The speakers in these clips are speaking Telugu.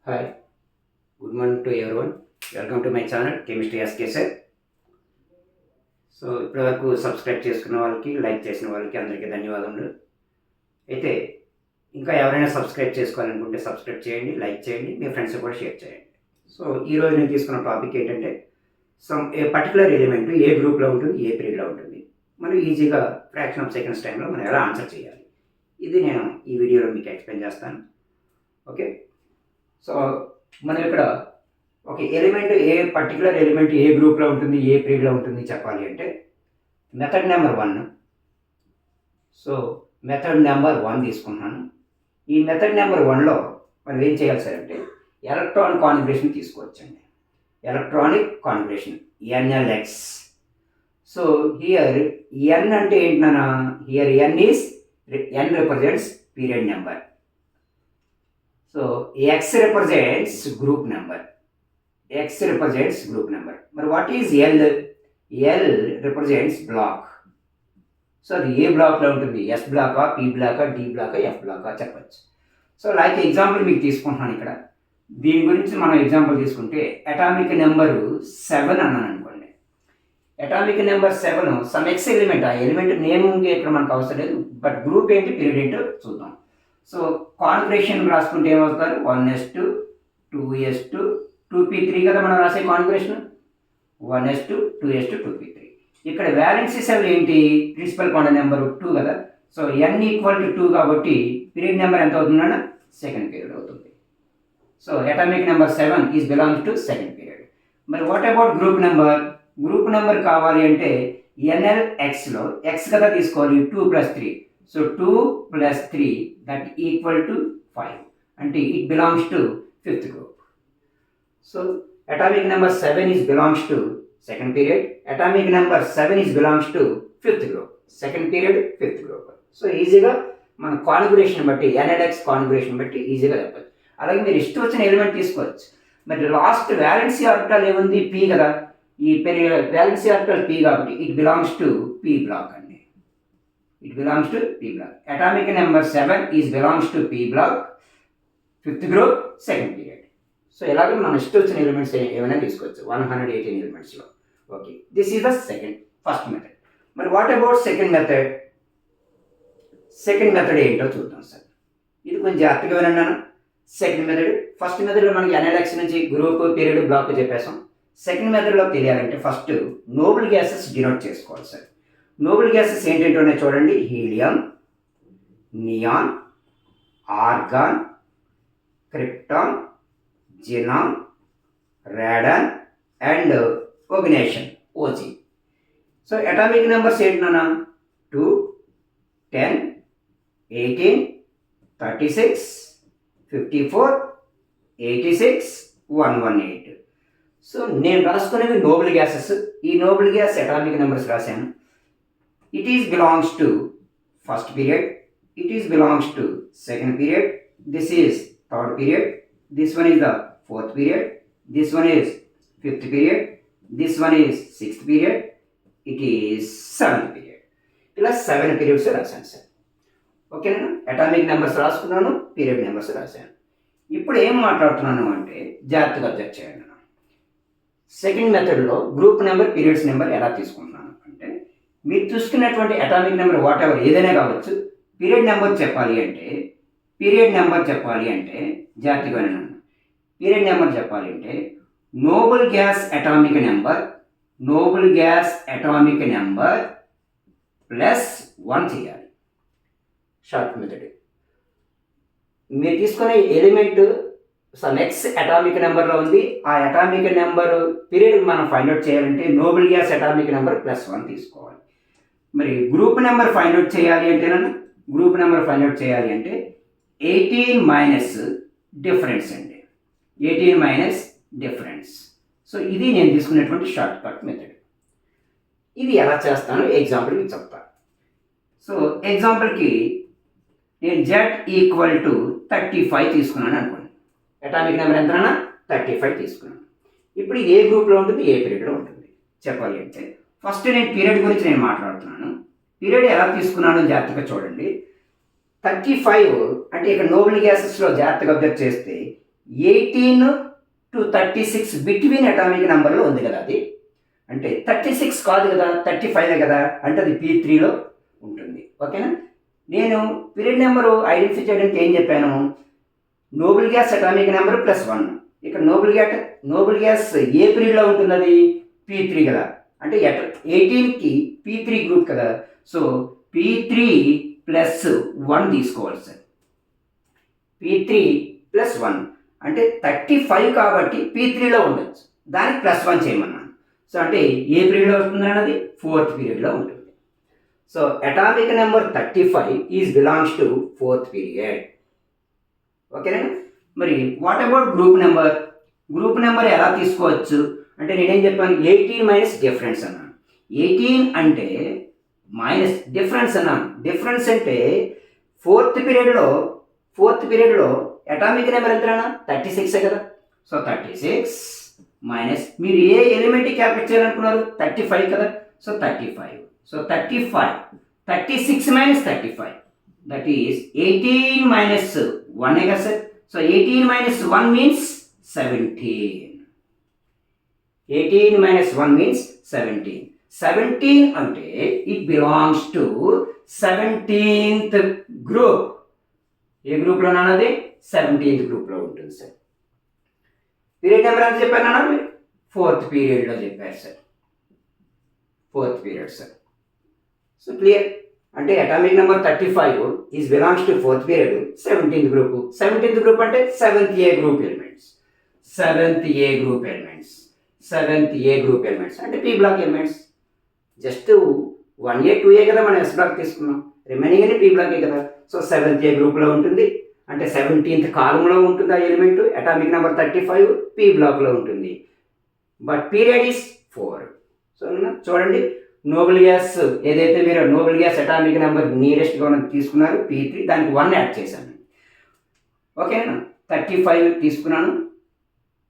Hi, good morning to everyone. Welcome to my channel chemistry SK sir. So ఇప్పటివరకు సబ్స్క్రైబ్ చేసుకున్న వాళ్ళకి, లైక్ చేసిన వాళ్ళకి అందరికీ ధన్యవాదములు. అయితే ఇంకా ఎవరైనా సబ్స్క్రైబ్ చేసుకోవాలనుకుంటే సబ్స్క్రైబ్ చేయండి, లైక్ చేయండి, మీ ఫ్రెండ్స్ కూడా షేర్ చేయండి. సో ఈరోజు నేను తీసుకున్న టాపిక్ ఏంటంటే ఏ పర్టికులర్ ఎలిమెంట్ ఏ గ్రూప్లో ఉంటుంది, ఏ పీరియడ్లో ఉంటుంది, మనం ఈజీగా ఫ్రాక్షన్ ఆఫ్ సెకండ్స్ టైంలో మనం ఎలా ఆన్సర్ చేయాలి, ఇది నేను ఈ వీడియోలో మీకు ఎక్స్ప్లెయిన్ చేస్తాను. ఓకే, సో మనం ఇక్కడ ఒక ఎలిమెంట్, ఏ పర్టికులర్ ఎలిమెంట్ ఏ గ్రూప్లో ఉంటుంది, ఏ పీరియడ్లో ఉంటుంది చెప్పాలి అంటే method number 1. So method number 1 తీసుకుంటున్నాను. ఈ మెథడ్ నెంబర్ 1లో మనం ఏం చేయాలి సార్ అంటే ఎలక్ట్రానిక్ కాన్ఫిగరేషన్ తీసుకోవచ్చండి. Electronic configuration NLX. So here N అంటే ఏంటన్నా, here N represents period number. So X represents group number. X represents group number. But what is L? L represents block. So అది ఏ బ్లాక్లో ఉంటుంది, ఎస్ బ్లాకా, పి బ్లాకా, డి బ్లాకా, ఎఫ్ బ్లాకా చెప్పచ్చు. సో లైక్ ఎగ్జాంపుల్ మీకు తీసుకుంటున్నాను ఇక్కడ. దీని గురించి మనం ఎగ్జాంపుల్ తీసుకుంటే అటామిక్ నెంబరు 7 అన్నాను అనుకోండి. Atomic number 7 some X element. ఆ ఎలిమెంట్ నేమ్ ఇక్కడ మనకు అవసరం లేదు, బట్ గ్రూప్ ఏంటి, పీరియడ్ ఏంటో చూద్దాం. సో కాన్ఫిగరేషన్ రాసుకుంటే ఏమవుతారు, 1s2 2s2 2p3 కదా మనం రాసే కాన్ఫిగరేషన్. 1s2 2s2 2p3. ఇక్కడ వ్యాలెన్సీ సెల్ ఏంటి, ప్రిన్సిపల్ క్వాంటం నెంబర్ 2 కదా. సో n ఈక్వల్ టు 2 కాబట్టి పీరియడ్ నెంబర్ ఎంత అవుతుందన్న, సెకండ్ పీరియడ్ అవుతుంది. So atomic number 7 is belongs to second period. మరి what about group number? Group number కావాలి అంటే NLXలో x కదా తీసుకోవాలి, 2 + 3. So 2 + 3 that equal to 5. And it belongs to fifth group. So atomic number 7 is belongs to second period. Atomic number 7 is belongs to fifth group. Second period, fifth group. So ఈజీగా మన కాన్ఫిగరేషన్ బట్టి, NLX కాన్ఫిగరేషన్ బట్టి ఈజీగా చెప్పచ్చు. అలాగే మీరు ఇష్టం వచ్చిన ఎలిమెంట్ తీసుకోవచ్చు. మరి లాస్ట్ వ్యాలెన్సీ ఆర్బిటాల్ ఏముంది, P కదా. ఈ వ్యాలెన్సీ ఆర్బిటాల్ P కాబట్టి it belongs to P block అండి. It belongs to P block. Atomic number 7 is belongs to P block, fifth group, second period. So ఇలాగే మనం ఇష్టం వచ్చిన ఎలిమెంట్స్ ఏమైనా తీసుకోవచ్చు 118 ఎలిమెంట్స్లో. Okay, this is the first method. మరి what about second method? Second method ఏంటో చూద్దాం సార్. ఇది కొంచెం జాగ్రత్తగా వినండి. సెకండ్ మెథడ్, ఫస్ట్ మెథడ్లో మనకి ఎన్ఎల్ఎక్స్ నుంచి గ్రూప్, పీరియడ్, బ్లాక్ చెప్పేసాం. సెకండ్ మెథడ్లో తెలియాలంటే ఫస్ట్ నోబుల్ గ్యాసెస్ డినోట్ చేసుకోవాలి సార్. నోబుల్ గ్యాసెస్ ఏంటంటే చూడండి, helium, neon, argon, krypton, xenon, radon and oganesson, O G. So atomic numbers ఏంటన్నా, 2 10 18 36 54 86 118. సో నేను రాసుకునేవి నోబుల్ గ్యాసెస్. ఈ నోబుల్ గ్యాస్ అటామిక్ నెంబర్స్ రాశాను. It is belongs to first period, it is belongs to second period, this is third period, this one is the fourth period, this one is fifth period, this one is sixth period, it is seventh period. ఇలా 7 periods రాశాను సార్. ఓకేనా, అటామిక్ నెంబర్స్ రాసుకున్నాను, పీరియడ్ నెంబర్స్ రాశాను. ఇప్పుడు ఏం మాట్లాడుతున్నాను అంటే జాగ్రత్తగా అబ్జర్వ్ చేయండి. సెకండ్ మెథడ్లో గ్రూప్ నెంబర్, పీరియడ్స్ నెంబర్ ఎలా తీసుకుంటున్నాను అంటే, మీరు చూసుకున్నటువంటి అటామిక్ నెంబర్ వాట్ ఎవర్ ఏదైనా కావచ్చు, పీరియడ్ నెంబర్ చెప్పాలి అంటే జాగ్రత్తగా వినండి. పీరియడ్ నెంబర్ చెప్పాలి అంటే నోబుల్ గ్యాస్ అటామిక్ నెంబర్ +1 చేయాలి. Short method. మీరు తీసుకునే ఎలిమెంట్ సమ్ ఎక్స్ అటామిక్ నెంబర్లో ఉంది. ఆ అటామిక్ నెంబర్ పీరియడ్ మనం ఫైండ్ అవుట్ చేయాలంటే నోబుల్ గ్యాస్ అటామిక్ నెంబర్ +1 తీసుకోవాలి. మరి గ్రూప్ నెంబర్ ఫైండ్ అవుట్ చేయాలి అంటే 18 మైనస్ డిఫరెన్స్ అండి. 18 మైనస్ డిఫరెన్స్. సో ఇది నేను తీసుకునేటువంటి షార్ట్ కట్ మెథడ్. ఇది ఎలా చేస్తానో ఎగ్జాంపుల్ మీకు చెప్తాను. సో ఎగ్జాంపుల్కి నేను Z ఈక్వల్ టు 35 తీసుకున్నాను అనుకోండి. అటామిక్ నెంబర్ ఎంతనా, 35 తీసుకున్నాను. ఇప్పుడు ఇది ఏ గ్రూప్లో ఉంటుంది, ఏ పీరియడ్లో ఉంటుంది చెప్పాలి అంటే ఫస్ట్ నేను పీరియడ్ గురించి మాట్లాడుతున్నాను. పీరియడ్ ఎలా తీసుకున్నానో జాగ్రత్తగా చూడండి. 35 అంటే ఇక్కడ నోబుల్ గ్యాసెస్లో జాగ్రత్తగా అబ్జర్వ్ చేస్తే 18 to 36 బిట్వీన్ అటామిక్ నెంబర్లో ఉంది కదా అది. అంటే 36 కాదు కదా, 35 కదా, అంటే అది P3లో ఉంటుంది. ఓకేనా. నేను పీరియడ్ నెంబరు ఐడెంటిఫై చేయడానికి ఏం చెప్పాను, నోబుల్ గ్యాస్ అటామిక్ నెంబర్ +1. ఇక్కడ నోబుల్ గ్యాస్ ఏ పీరియడ్లో ఉంటుంది, అది P3 కదా. అంటే 18కి P3 గ్రూప్ కదా. సో P3 + 1 తీసుకోవాలి సార్. P3 + 1 అంటే 35 కాబట్టి P3లో ఉండొచ్చు, దానికి +1 చేయమన్నాను. సో అంటే ఏ పీరియడ్లో వస్తుంది అన్నది 4th పీరియడ్లో ఉంటుంది. So atomic number 35 is belongs to 4th period. ఓకేనా. మరి what about group number? Group number ఎలా తీసుకోవచ్చు అంటే నేనేం చెప్పాను, 18 - డిఫరెన్స్ అన్నాను. 18 అంటే మైనస్ డిఫరెన్స్ అన్నాను. డిఫరెన్స్ అంటే 4th పీరియడ్లో అటామిక్ నెంబర్ ఎంతనా, 36 కదా. సో 36 మైనస్ మీరు ఏ ఎలిమెంట్ క్యాల్కులేట్ చేయాలనుకున్నారు, 35 కదా. సో 35. సో 36 - 35 దట్ ఈస్ 18 - 1 కదా సార్. So 18 - 1 means 17. 18 - 1 మీన్స్ 17. 17 అంటే it belongs to 17th group. ఏ గ్రూప్లో అన్నది 17th గ్రూప్లో ఉంటుంది సార్. పీరియడ్ నెంబర్ ఎంత చెప్పాను అన్న, 4th పీరియడ్లో చెప్పారు sir. 4th period sir. So clear. అంటే atomic number 35 is belongs to 4th period, 17th group. 17th group అంటే 7th A group elements. 7th A group elements అంటే P block elements. Just 1A 2A కదా మనం S బ్లాక్ తీసుకున్నాం, రిమైనింగ్ అని P బ్లాకే కదా. సో 7th ఏ గ్రూప్లో ఉంటుంది, అంటే 17th కాలంలో ఉంటుంది ఆ ఎలిమెంట్. అటామిక్ నెంబర్ 35 P బ్లాక్లో ఉంటుంది, బట్ పీరియడ్ ఈస్ 4. సో చూడండి, నోబుల్ గ్యాస్ ఏదైతే మీరు నోబుల్ గ్యాస్ అటామిక్ నెంబర్ నియరెస్ట్గా ఉన్నది తీసుకున్నారు P3, దానికి 1 యాడ్ చేశాను. ఓకేనా. 35 తీసుకున్నాను.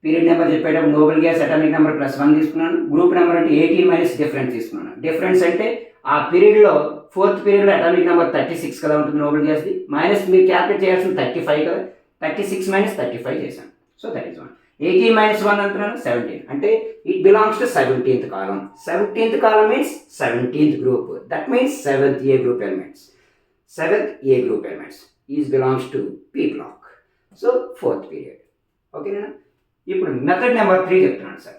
పీరియడ్ నెంబర్ చెప్పేటప్పుడు నోబుల్ గ్యాస్ అటామిక్ నెంబర్ +1 తీసుకున్నాను. గ్రూప్ నెంబర్ అంటే 18 - డిఫరెన్స్ తీసుకున్నాను. డిఫరెన్స్ అంటే ఆ పీరియడ్లో 4th పీరియడ్లో అటామిక్ నెంబర్ 36 కదా ఉంటుంది నోబుల్ గ్యాస్ది, మైనస్ మీరు క్యాల్కులేట్ చేయాల్సిన 35 కదా. 36 - 35 చేశాను. So that is 1. 18 - 1 అంటున్నాను 17. అంటే ఇట్ బిలాంగ్స్ టు 17th కాలం. 17th కాలం means 17th group. That means 7th A group elements. 7th A group elements is belongs to P block. So 4th period. ఓకేనా. ఇప్పుడు మెథడ్ నెంబర్ 3 చెప్తున్నాను sir.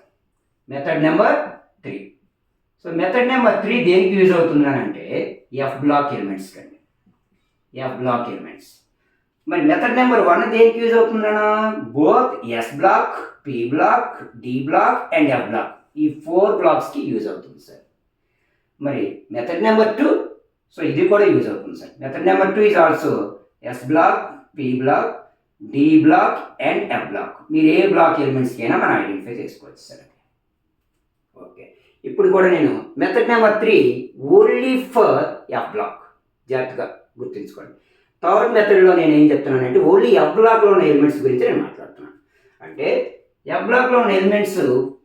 Method number 3. So method number 3 దేనికి యూజ్ అవుతుంది అని అంటే F బ్లాక్ ఎలిమెంట్స్ కండి. F block elements. మరి మెథడ్ నెంబర్ 1 దేనికి యూజ్ అవుతుందన్నా, both S block, P block, D block and F block, ఈ 4 బ్లాక్స్కి యూజ్ అవుతుంది సార్. మరి మెథడ్ నెంబర్ 2, సో ఇది కూడా యూజ్ అవుతుంది sir. Method number 2 is also S block, P block, D block and F block. మీరు ఏ బ్లాక్ ఎలిమెంట్స్కి అయినా మనం ఐడెంటిఫై చేసుకోవచ్చు సార్. ఓకే. ఇప్పుడు కూడా నేను method number 3 only for F block, జాగ్రత్తగా గుర్తుంచుకోండి. థర్డ్ మెథడ్లో నేను ఏం చెప్తున్నానంటే ఓన్లీ F బ్లాక్లో ఉన్న ఎలిమెంట్స్ గురించి నేను మాట్లాడుతున్నాను. అంటే F బ్లాక్లో ఉన్న elements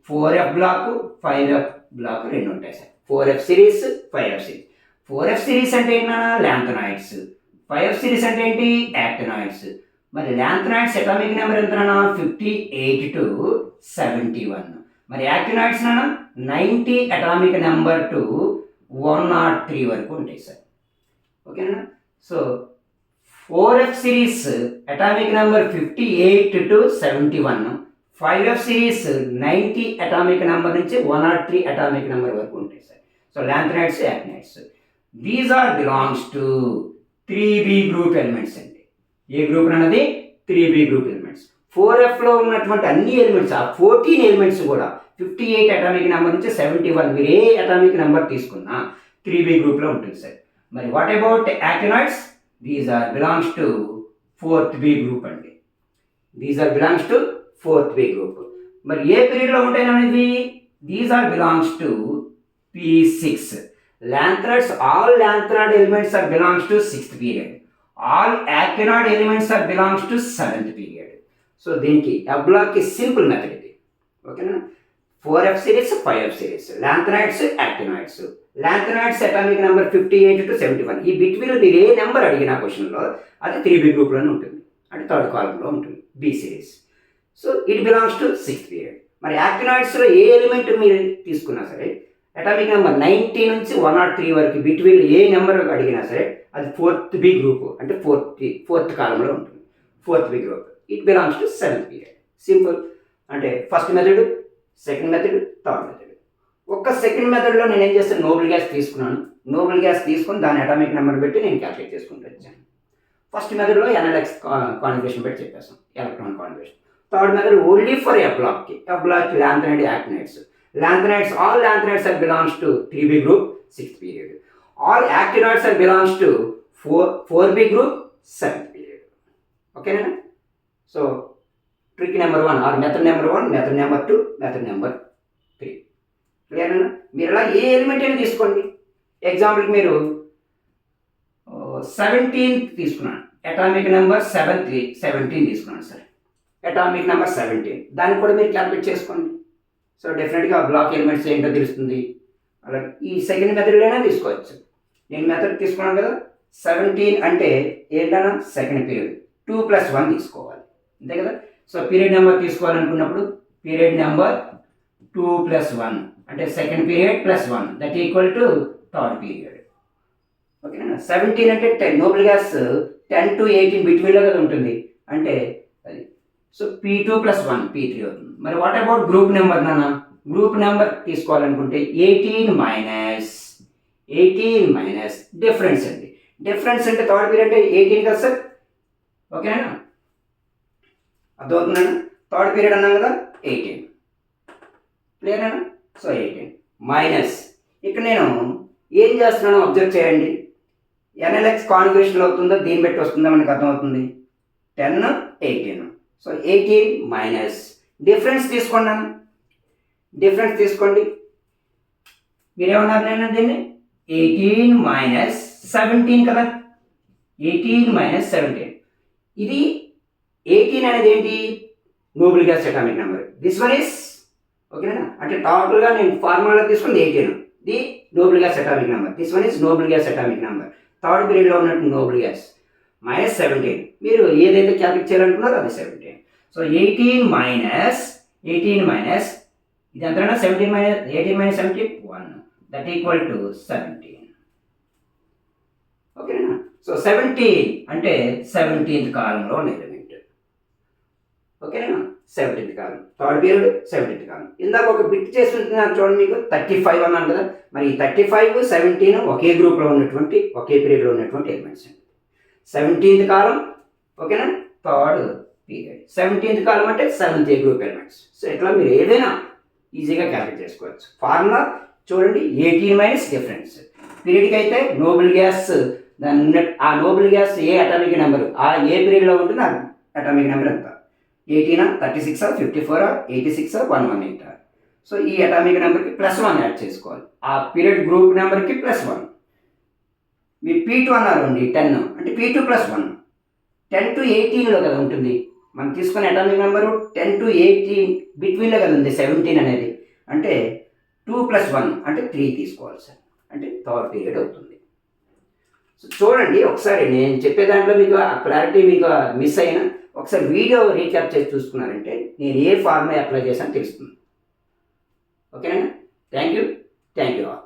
4F black, 5F black రెండు ఉంటాయి sir. 4F series, 5F series. 4F series అంటే ఏంటన్నా, ల్యాంథనాయిడ్స్. 5F సిరీస్ అంటే ఏంటి, యాక్టినాయిడ్స్. మరి ల్యాంథనాయిడ్స్ అటామిక్ నెంబర్ ఎంతనా, 58 to 71. మరి యాక్టినాయిడ్స్ నానా 90 అటామిక్ నెంబర్ టు 103 వరకు ఉంటాయి సార్. ఓకేనా. So 4F series atomic number 58 to 71. 5F series 90 atomic number నుంచి 103 అటామిక్ నెంబర్ వరకు ఉంటాయి sir. So lanthanides, actinides, these are belongs to 3B group elements అండి. ఏ గ్రూప్ అన్నది 3B గ్రూప్ ఎలిమెంట్స్. 4Fలో ఉన్నటువంటి అన్ని ఎలిమెంట్స్, ఆ 14 ఎలిమెంట్స్ కూడా 58 అటామిక్ నెంబర్ నుంచి 71 మీరు ఏ అటామిక్ నెంబర్ తీసుకున్నా 3B గ్రూప్లో ఉంటుంది సార్. మరి what about actinides? These are belongs to 4th B group అండి. These are belongs to 4th B group. మరి ఏ పీరియడ్లో ఉంటాయి అనేది, these are belongs to P6. Lanthanides, all lanthanide elements are belongs to 6th period. All actinide elements are belongs to 7th period. So దీనికి F బ్లాక్కి సింపుల్ మెథడ్ ఇది. ఓకేనా. 4F series, 5F series, lanthanides, actinides. Lanthanides atomic number 58 to 71. ఈ బిట్వీన్ మీరు ఏ నెంబర్ అడిగినా క్వశ్చన్లో అది 3B గ్రూప్లోనే ఉంటుంది, అంటే థర్డ్ కాలంలో ఉంటుంది. B series. So it belongs to 6th period. మరి యాక్టినాయిడ్స్లో ఏ ఎలిమెంట్ మీరు తీసుకున్నా సరే అటామిక్ నెంబర్ 90 నుంచి 103 వరకు బిట్వీన్ ఏ నెంబర్ అడిగినా సరే అది 4th బి గ్రూప్, అంటే ఫోర్త్ కాలంలో ఉంటుంది. 4th B group. It belongs to 7th period. Simple. అంటే first method, second method, third method. ఒక్క సెకండ్ మెథడ్లో నేను ఏం చేస్తాను, నోబెల్ గ్యాస్ తీసుకున్నాను. నోబెల్ గ్యాస్ తీసుకుని దాని అటామిక్ నెంబర్ పెట్టి నేను క్యాల్కులేట్ చేసుకుంటూ వచ్చాను. ఫస్ట్ మెథడ్లో ఎన్ఎల్ఎక్స్ కాన్ఫిగరేషన్ పెట్టి చెప్పేస్తాం, electron configuration. Third method only for F బ్లాక్కి. F block lanthanide, actinides. Lanthanides, all lanthanides are belongs to 3b group, 6th period. All actinoids are belongs to 4b group, 7th period. Okay na? So trick number 1 or method number 1, method number 2, method number 3. Clear na? మీరు అలా ఏ ఎలిమెంట్ అయినా తీసుకోండి. ఎగ్జాంపుల్కి మీరు 17 తీసుకున్నాను, అటామిక్ నెంబర్ 17 తీసుకున్నాను సార్. అటామిక్ నెంబర్ 17 దాన్ని కూడా మీరు క్యాల్కులేట్ చేసుకోండి. సో డెఫినెట్గా బ్లాక్ ఎలిమెంట్స్ ఏంటో తెలుస్తుంది. అలాగే ఈ సెకండ్ మెథడ్లోనే తీసుకోవచ్చు. నేను మెథడ్ తీసుకున్నాను కదా, 17 అంటే ఏంటన్నా సెకండ్ పీరియడ్, 2 + 1 తీసుకోవాలి, అంతే కదా. సో పీరియడ్ నెంబర్ తీసుకోవాలనుకున్నప్పుడు పీరియడ్ నెంబర్ 2 + 1 అంటే second period +1 that equal to third period. ఓకేనా. 17 అంటే 10, నోబెల్ గ్యాస్ 10 to 18 బిట్వీన్లో కదా ఉంటుంది, అంటే అది. సో P2 + 1 P3 అవుతుంది. మరి వాట్ అబౌట్ గ్రూప్ నెంబర్ నాన్న? గ్రూప్ నెంబర్ తీసుకోవాలనుకుంటే 18 మైనస్ డిఫరెన్స్ అండి. డిఫరెన్స్ అంటే థర్డ్ పీరియడ్ అంటే 18 కదా సార్. ఓకేనా, అర్థమవుతుందా? థర్డ్ పీరియడ్ అన్నాం కదా, 18. క్లియరేనా? So 18 minus. ఇక్కడ నేను ఏం చేస్తున్నానో అబ్జర్వ్ చేయండి. ఎన్ఎల్ఎక్స్ కాన్ఫిగరేషన్లో అవుతుందో దీన్ని బట్టి వస్తుందో మనకు అర్థమవుతుంది. 10, 18. సో 18 మైనస్ డిఫరెన్స్ తీసుకున్నాను. డిఫరెన్స్ తీసుకోండి. మీరేమన్నారు నేను దీన్ని 18 - 17 కదా. 18 - 17 ఇది 18 అనేది ఏంటి, Nobel gas atomic number. This one is ఓకేనా. అంటే టోటల్గా నేను ఫార్ములా తీసుకుంది 18, the Nobel gas atomic number. This one is Nobel gas atomic number. Third పీరియడ్లో ఉన్నట్టు నోబెల్ గ్యాస్ -17. మీరు ఏదైతే క్యాల్కులేట్ చేయాలనుకున్నారో అది 17. సో 18 మైనస్ ఇది ఎంతైనా 17 - 18 - 17 1 దట్ ఈక్వల్ టు 17. ఓకేనా. సో 17 అంటే 17th కాలంలో ఉన్న ఎలిమెంట్. ఓకేనా, 17th కాలం, థర్డ్ పీరియడ్ 17th కాలం. ఇందాక ఒక బిట్ చేసి ఉంటున్నాను చూడండి, మీకు 35 అన్నాను కదా. మరి ఈ 35, 17 ఒకే గ్రూప్లో ఉన్నటువంటి, ఒకే పీరియడ్లో ఉన్నటువంటి ఎలిమెంట్స్ అండి. 17th కాలం, ఓకేనా, థర్డ్ పీరియడ్. 17th కాలం అంటే 7th A group elements. So ఇట్లా మీరు ఏదైనా ఈజీగా క్యాల్కులేట్ చేసుకోవచ్చు. ఫార్ములా చూడండి, 18 మైనస్ డిఫరెన్స్. పీరియడ్కి అయితే నోబెల్ గ్యాస్ దాని ఆ నోబెల్ గ్యాస్ ఏ అటామిక్ నెంబర్ ఆ ఏ పీరియడ్లో ఉంటుంది ఆ అటామిక్ నెంబర్ ఎంత, 18, 36, 54, 86, 118. సో ఈ అటామిక్ నెంబర్కి +1 యాడ్ చేసుకోవాలి. ఆ పీరియడ్ గ్రూప్ నెంబర్కి +1. మీరు P2 అన్నారండి 10 అంటే P2 + 1 10 to 18లో కదా ఉంటుంది. మనం తీసుకునే అటామిక్ నెంబరు 10 to 18 బిట్వీన్లో కదా ఉంది 17 అనేది. అంటే 2 + 1 అంటే 3 తీసుకోవాలి సార్, అంటే థర్డ్ పీరియడ్ అవుతుంది. సో చూడండి ఒకసారి, నేను చెప్పే దాంట్లో మీకు ఆ క్లారిటీ మీకు మిస్ అయినా ఒకసారి వీడియో రీక్యాప్ చేసి చూసుకున్నారంటే నేను ఏ ఫార్ములా అప్లై చేశాను తెలుస్తుంది. ఓకేనా. Thank you all.